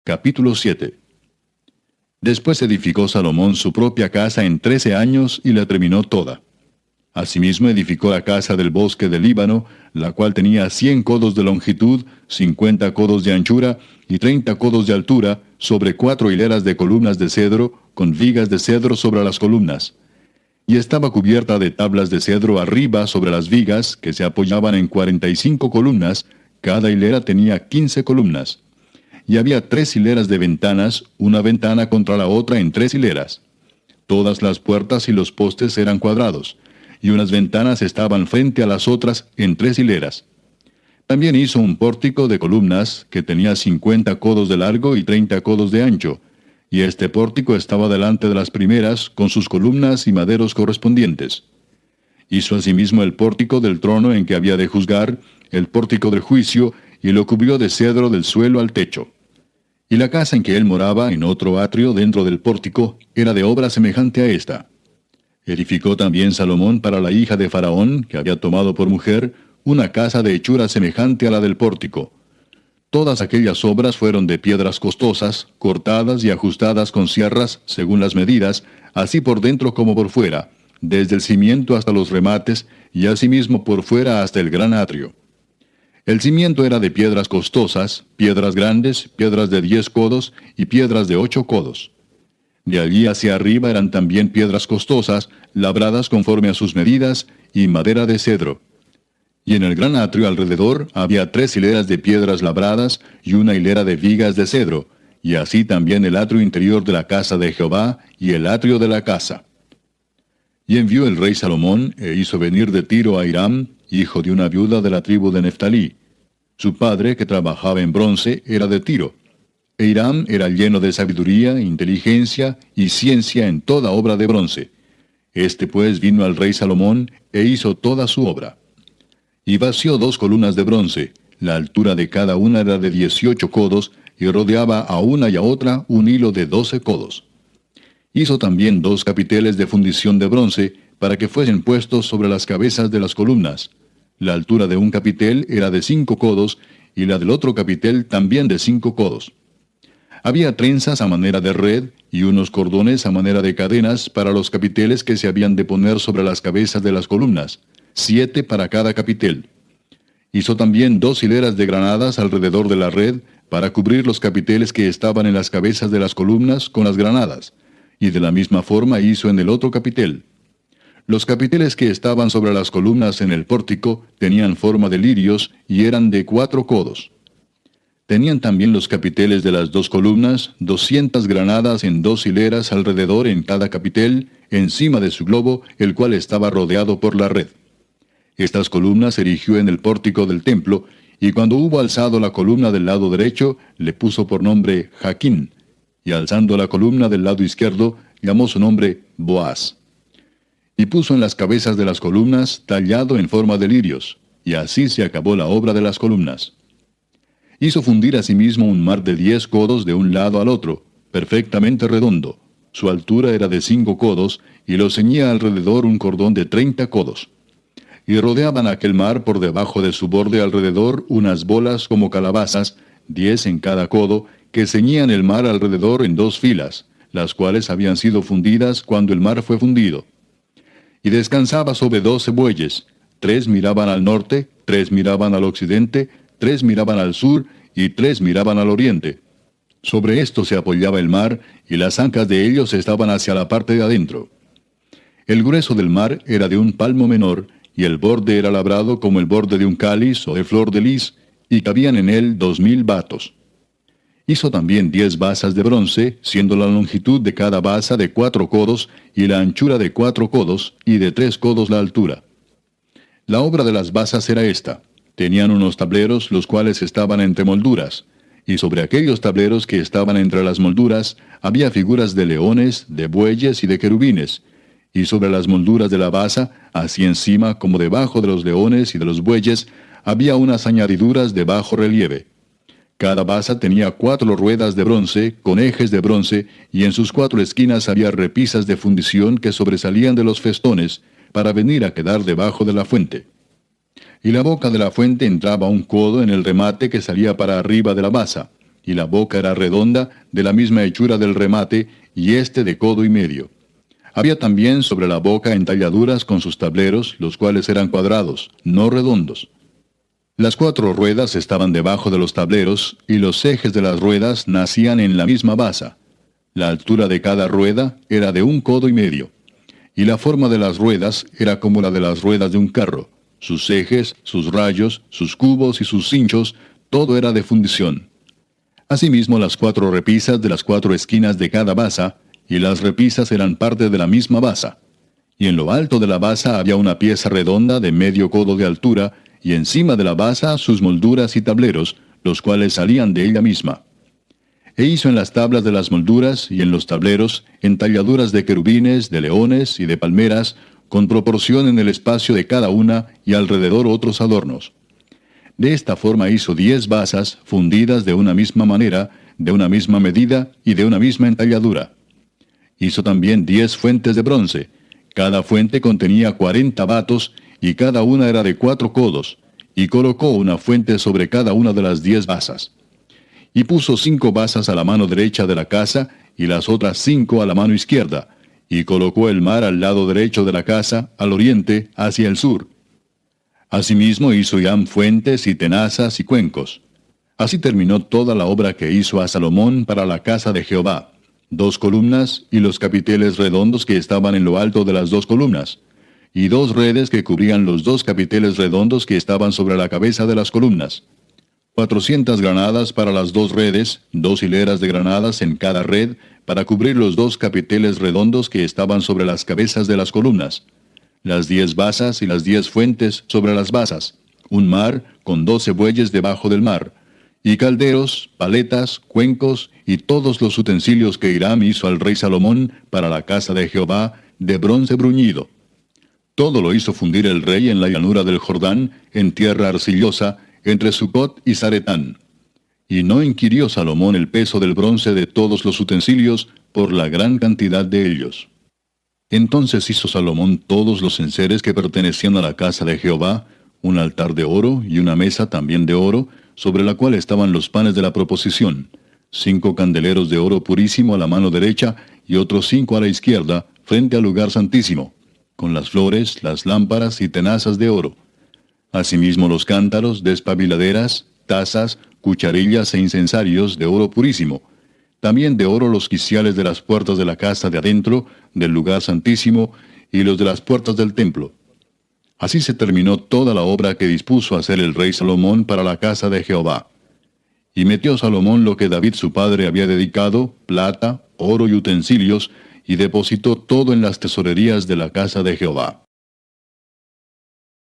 Capítulo 7. Después edificó Salomón su propia casa en 13 años y la terminó toda. Asimismo edificó la casa del bosque del Líbano, la cual tenía 100 codos de longitud, 50 codos de anchura y 30 codos de altura, sobre 4 hileras de columnas de cedro, con vigas de cedro sobre las columnas. Y estaba cubierta de tablas de cedro arriba sobre las vigas, que se apoyaban en 45 columnas, cada hilera tenía 15 columnas. Y había 3 hileras de ventanas, una ventana contra la otra en 3 hileras. Todas las puertas y los postes eran cuadrados, y unas ventanas estaban frente a las otras en 3 hileras. También hizo un pórtico de columnas, que tenía 50 codos de largo y 30 codos de ancho, y este pórtico estaba delante de las primeras, con sus columnas y maderos correspondientes. Hizo asimismo el pórtico del trono en que había de juzgar, el pórtico del juicio, y lo cubrió de cedro del suelo al techo. Y la casa en que él moraba, en otro atrio dentro del pórtico, era de obra semejante a esta. Edificó también Salomón para la hija de Faraón, que había tomado por mujer, una casa de hechura semejante a la del pórtico. Todas aquellas obras fueron de piedras costosas, cortadas y ajustadas con sierras, según las medidas, así por dentro como por fuera, desde el cimiento hasta los remates, y asimismo por fuera hasta el gran atrio. El cimiento era de piedras costosas, piedras grandes, piedras de 10 codos y piedras de 8 codos. De allí hacia arriba eran también piedras costosas, labradas conforme a sus medidas, y madera de cedro. Y en el gran atrio alrededor había 3 hileras de piedras labradas y una hilera de vigas de cedro, y así también el atrio interior de la casa de Jehová y el atrio de la casa. Y envió el rey Salomón, e hizo venir de Tiro a Hiram, hijo de una viuda de la tribu de Neftalí. Su padre, que trabajaba en bronce, era de Tiro. E Hiram era lleno de sabiduría, inteligencia y ciencia en toda obra de bronce. Este pues vino al rey Salomón, e hizo toda su obra. Y vació 2 columnas de bronce, la altura de cada una era de 18 codos, y rodeaba a una y a otra un hilo de 12 codos. Hizo también 2 capiteles de fundición de bronce, para que fuesen puestos sobre las cabezas de las columnas. La altura de un capitel era de 5 codos, y la del otro capitel también de 5 codos. Había trenzas a manera de red, y unos cordones a manera de cadenas para los capiteles que se habían de poner sobre las cabezas de las columnas, 7 para cada capitel. Hizo también 2 hileras de granadas alrededor de la red, para cubrir los capiteles que estaban en las cabezas de las columnas con las granadas, y de la misma forma hizo en el otro capitel. Los capiteles que estaban sobre las columnas en el pórtico tenían forma de lirios y eran de 4 codos. Tenían también los capiteles de las 2 columnas 200 granadas en 2 hileras alrededor en cada capitel, encima de su globo, el cual estaba rodeado por la red. Estas columnas erigió en el pórtico del templo, y cuando hubo alzado la columna del lado derecho, le puso por nombre Jaquín, y alzando la columna del lado izquierdo, llamó su nombre Boaz. Y puso en las cabezas de las columnas tallado en forma de lirios, y así se acabó la obra de las columnas. Hizo fundir asimismo un mar de 10 codos de un lado al otro, perfectamente redondo. Su altura era de 5 codos, y lo ceñía alrededor un cordón de 30 codos. Y rodeaban aquel mar por debajo de su borde alrededor unas bolas como calabazas, 10 en cada codo, que ceñían el mar alrededor en 2 filas, las cuales habían sido fundidas cuando el mar fue fundido. Y descansaba sobre 12 bueyes, 3 miraban al norte, 3 miraban al occidente, 3 miraban al sur, y 3 miraban al oriente. Sobre esto se apoyaba el mar, y las ancas de ellos estaban hacia la parte de adentro. El grueso del mar era de un palmo menor, y el borde era labrado como el borde de un cáliz o de flor de lis, y cabían en él 2000 batos. Hizo también 10 basas de bronce, siendo la longitud de cada basa de 4 codos, y la anchura de 4 codos, y de 3 codos la altura. La obra de las basas era esta. Tenían unos tableros, los cuales estaban entre molduras, y sobre aquellos tableros que estaban entre las molduras, había figuras de leones, de bueyes y de querubines, y sobre las molduras de la basa, así encima como debajo de los leones y de los bueyes, había unas añadiduras de bajo relieve. Cada basa tenía 4 ruedas de bronce, con ejes de bronce, y en sus 4 esquinas había repisas de fundición que sobresalían de los festones, para venir a quedar debajo de la fuente. Y la boca de la fuente entraba un codo en el remate que salía para arriba de la basa, y la boca era redonda, de la misma hechura del remate, y éste de codo y medio. Había también sobre la boca entalladuras con sus tableros, los cuales eran cuadrados, no redondos. Las 4 ruedas estaban debajo de los tableros, y los ejes de las ruedas nacían en la misma basa. La altura de cada rueda era de 1 codo y medio. Y la forma de las ruedas era como la de las ruedas de un carro. Sus ejes, sus rayos, sus cubos y sus cinchos, todo era de fundición. Asimismo, las 4 repisas de las 4 esquinas de cada basa, y las repisas eran parte de la misma basa. Y en lo alto de la basa había una pieza redonda de medio codo de altura, y encima de la basa sus molduras y tableros, los cuales salían de ella misma. E hizo en las tablas de las molduras y en los tableros entalladuras de querubines, de leones y de palmeras, con proporción en el espacio de cada una, y alrededor otros adornos. De esta forma hizo 10 basas, fundidas de una misma manera, de una misma medida y de una misma entalladura. Hizo también 10 fuentes de bronce. Cada fuente contenía 40 batos, y cada una era de 4 codos, y colocó una fuente sobre cada una de las 10 basas. Y puso 5 basas a la mano derecha de la casa, y las otras 5 a la mano izquierda, y colocó el mar al lado derecho de la casa, al oriente, hacia el sur. Asimismo hizo Hiram fuentes y tenazas y cuencos. Así terminó toda la obra que hizo a Salomón para la casa de Jehová: 2 columnas y los capiteles redondos que estaban en lo alto de las 2 columnas, y 2 redes que cubrían los 2 capiteles redondos que estaban sobre la cabeza de las columnas. 400 granadas para las 2 redes, 2 hileras de granadas en cada red, para cubrir los 2 capiteles redondos que estaban sobre las cabezas de las columnas. Las 10 basas y las 10 fuentes sobre las basas. Un mar con 12 bueyes debajo del mar. Y calderos, paletas, cuencos y todos los utensilios que Hiram hizo al rey Salomón para la casa de Jehová, de bronce bruñido. Todo lo hizo fundir el rey en la llanura del Jordán, en tierra arcillosa, entre Sucot y Zaretán. Y no inquirió Salomón el peso del bronce de todos los utensilios, por la gran cantidad de ellos. Entonces hizo Salomón todos los enseres que pertenecían a la casa de Jehová, un altar de oro y una mesa también de oro, sobre la cual estaban los panes de la proposición, 5 candeleros de oro purísimo a la mano derecha, y otros 5 a la izquierda, frente al lugar santísimo, con las flores, las lámparas y tenazas de oro. Asimismo los cántaros, despabiladeras, tazas, cucharillas e incensarios de oro purísimo. También de oro los quiciales de las puertas de la casa de adentro, del lugar santísimo, y los de las puertas del templo. Así se terminó toda la obra que dispuso hacer el rey Salomón para la casa de Jehová. Y metió Salomón lo que David su padre había dedicado, plata, oro y utensilios, y depositó todo en las tesorerías de la casa de Jehová.